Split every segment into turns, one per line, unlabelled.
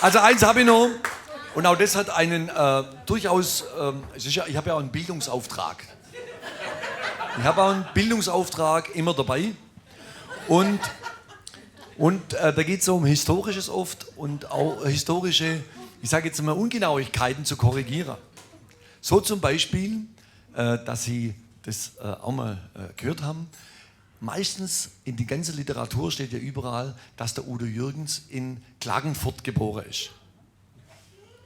Also eins habe ich noch. Und auch das hat einen durchaus, ich habe ja auch einen Bildungsauftrag. Ich habe auch einen Bildungsauftrag immer dabei. Und da geht es so um Historisches oft und auch historische, ich sage jetzt mal, Ungenauigkeiten zu korrigieren. So zum Beispiel, dass Sie das auch mal gehört haben, meistens in die ganze Literatur steht ja überall, dass der Udo Jürgens in Klagenfurt geboren ist.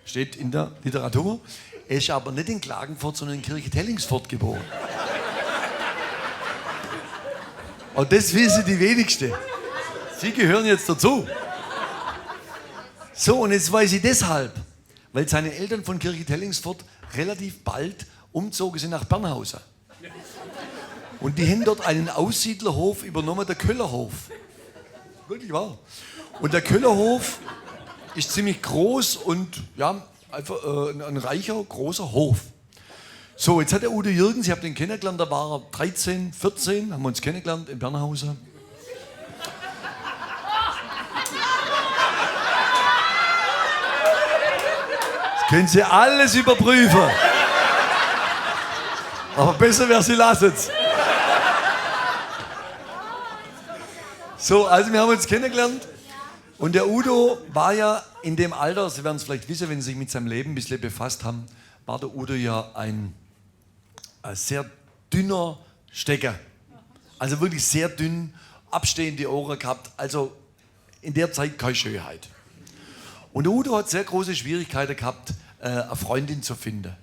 Steht in der Literatur. Er ist aber nicht in Klagenfurt, sondern in Kirchtellingsfurt geboren. Und das wissen die wenigsten. Sie gehören jetzt dazu. So, und jetzt weiß ich deshalb, weil seine Eltern von Kirchtellingsfurt relativ bald umzogen sind nach Bernhausen. Und die haben dort einen Aussiedlerhof übernommen, der Köllerhof. Wirklich wahr. Und der Köllerhof ist ziemlich groß und ja, einfach ein reicher, großer Hof. So, jetzt hat der Udo Jürgens, ich habe den kennengelernt, da war er 13, 14, haben wir uns kennengelernt in Bernhausen. Das können Sie alles überprüfen. Aber besser wäre, Sie lassen es. So, also wir haben uns kennengelernt und der Udo war ja in dem Alter, Sie werden es vielleicht wissen, wenn Sie sich mit seinem Leben ein bisschen befasst haben, war der Udo ja ein sehr dünner Stecker. Also wirklich sehr dünn, abstehende Ohren gehabt, also in der Zeit keine Schönheit. Und der Udo hat sehr große Schwierigkeiten gehabt, eine Freundin zu finden.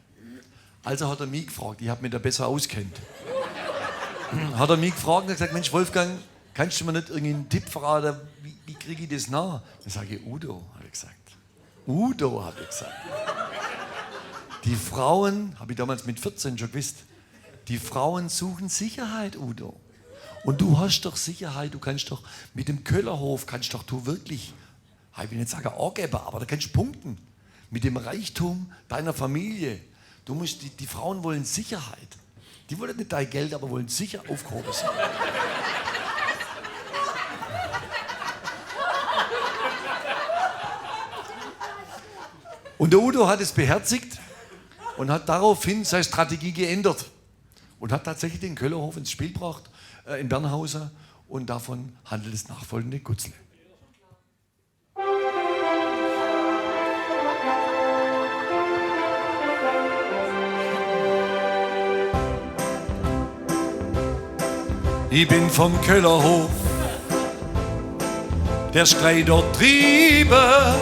Also hat er mich gefragt, ich habe mich da besser auskennt. Hat er mich gefragt und gesagt, Mensch Wolfgang, kannst du mir nicht irgendeinen Tipp verraten, wie kriege ich das nach? Dann sage ich, Udo, habe ich gesagt. Udo, habe ich gesagt. Die Frauen, habe ich damals mit 14 schon gewusst, die Frauen suchen Sicherheit, Udo. Und du hast doch Sicherheit, du kannst doch mit dem Köllerhof, kannst doch du wirklich, ich will nicht sagen angeben, aber da kannst du punkten. Mit dem Reichtum deiner Familie. Du musst, die Frauen wollen Sicherheit. Die wollen nicht dein Geld, aber wollen sicher aufgehoben sein. Und der Udo hat es beherzigt und hat daraufhin seine Strategie geändert und hat tatsächlich den Köllerhof ins Spiel gebracht in Bernhausen und davon handelt das nachfolgende Gutzle. Ich bin vom Köllerhof, der schreit dort Triebe,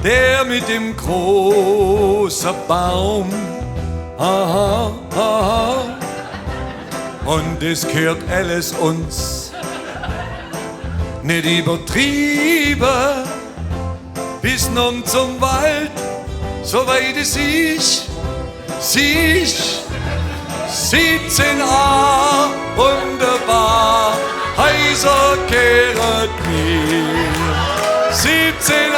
der mit dem großen Baum, aha, aha, und es gehört alles uns, nicht übertrieben, bis nun zum Wald, so weit es ist, 17a, wunderbar, heißer kehret mir, 17